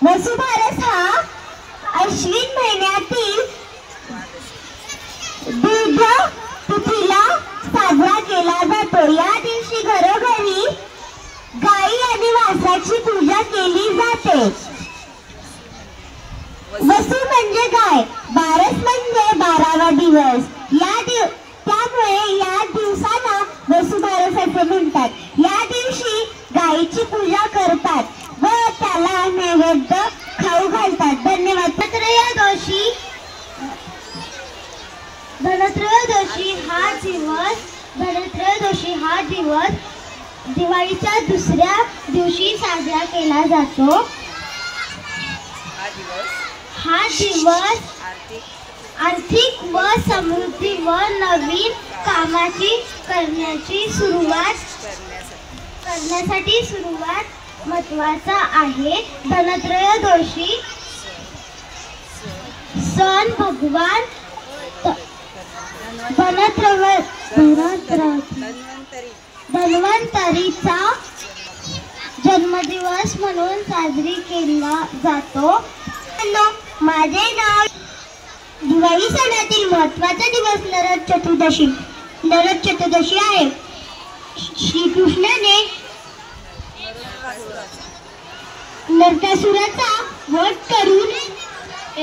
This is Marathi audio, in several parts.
वसुबारस हा अश्विन महिन्यातील दुध तिथीला साजरा केला जातो। या दिवशी घरोघरी गाई आणि वासराची पूजा केली जाते। वसु म्हणजे गाय, बारस म्हणजे 12वा दिवस। त्यामुळे या दिवसाला वसुबारस असे म्हणतात। या दिवशी गायीची पूजा करतात व त्याला नैवेद्य खाऊ घालतात। धन्यवाद। धनत्रयोदशी हा दिवस दिवाळीच्या दुसऱ्या दिवशी साजरा केला जातो। हा दिवस आर्थिक व समृद्धी व नवीन कामाची करण्यासाठी सुरुवात महत्त्वाचा आहे। धनत्रयोदशी सण भगवान धन्वंतरीचा जन्मदिवस म्हणून साजरी केला जातो। माझे नाव दिवाळी सणातील महत्त्वाचा दिवस नरक चतुर्दशी आहे। श्रीकृष्णाने नरकासुराचा वध करून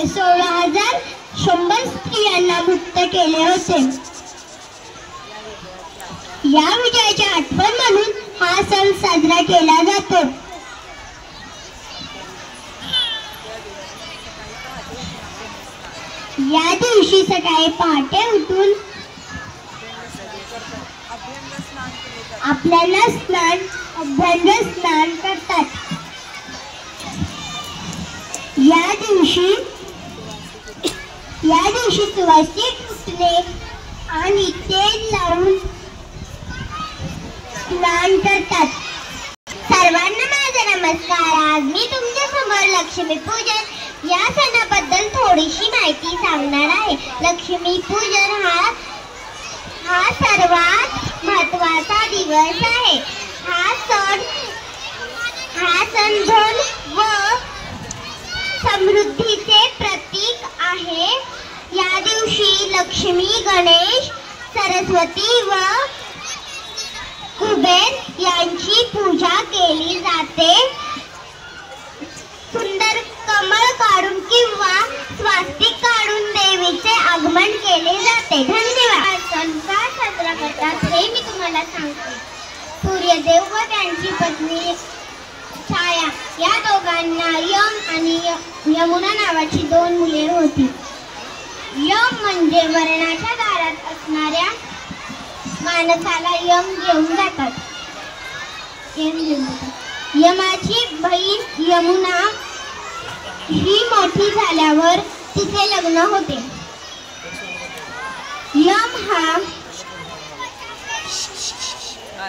16,100 स्त्रियांना मुक्त केले होते। या विजयाची आठवण म्हणून हा सण साजरा केला जातो। या दिवशी सकाळी पहाटे उठून अभ्यंग स्नान करतात। या दिवशी सुवासिक उठणे आणि तेल लावून स्नान करतात। सर्वांना माझा नमस्कार। आज मी तुमच्या समोर लक्ष्मी पूजन या सणाबद्दल थोडीशी माहिती सांगणार आहे। लक्ष्मी पूजन हा सर्वात महत्त्वाचा दिवस आहे। हा सण धन व समृद्धीचे प्रतीक आहे। या दिवशी लक्ष्मी, गणेश, सरस्वती व कुबेर यांची पूजा केली जाते। सुंदर कमळ काढून किंवा स्वास्तिक काढून देवीचे आगमन केले जाते। धन्यवाद। सण का साजरा करतात हे मी तुम्हाला सांगते। सूर्यदेव व त्यांची पत्नी छाया या दोघांना यम आणि यमुना नावाची 2 मुले होती। यम म्हणजे मरणाच्या दारात असणाऱ्या माणसाला यम घेऊन जातात। यमाची बहीण यमुना ही मोठी झाल्यावर तिचे लग्न होते।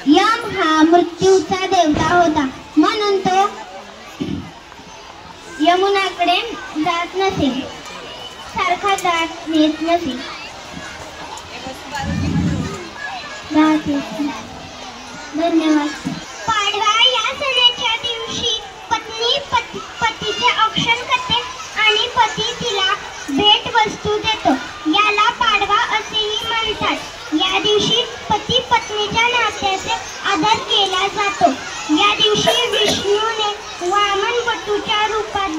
यम हा मृत्यूचा देवता होता, म्हणून तो यमुनाकडे जात नसे, सारखा जात येत नसे। धन्यवाद। पाडवा या सणाच्या दिवशी पत्नी पतीचे औक्षण करते आणि पती तिला भेट वस्तू देतो। याला पाडवा असेही म्हणतात। या दिवशी पती पत्नीच्या नात्याचे आदर केला जातो। या दिवशी विष्णूने वामन वटूच्या रूपात